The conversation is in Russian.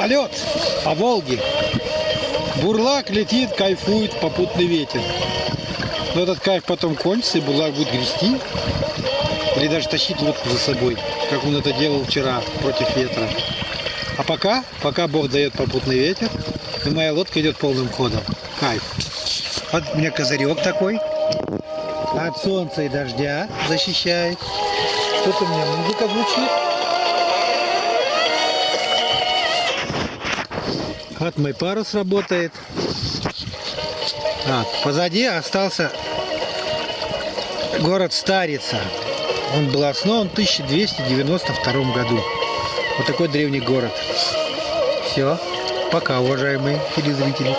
Полет по Волге. Бурлак летит, кайфует, попутный ветер. Но этот кайф потом кончится, и бурлак будет грести. Или даже тащить лодку за собой, как он это делал вчера против ветра. А пока Бог дает попутный ветер, и моя лодка идет полным ходом. Кайф. Вот у меня козырек такой. От солнца и дождя защищает. Тут у меня музыка звучит. Вот мой парус работает. Позади остался город Старица. Он был основан в 1292 году. Вот такой древний город. Все. Пока, уважаемые телезрители.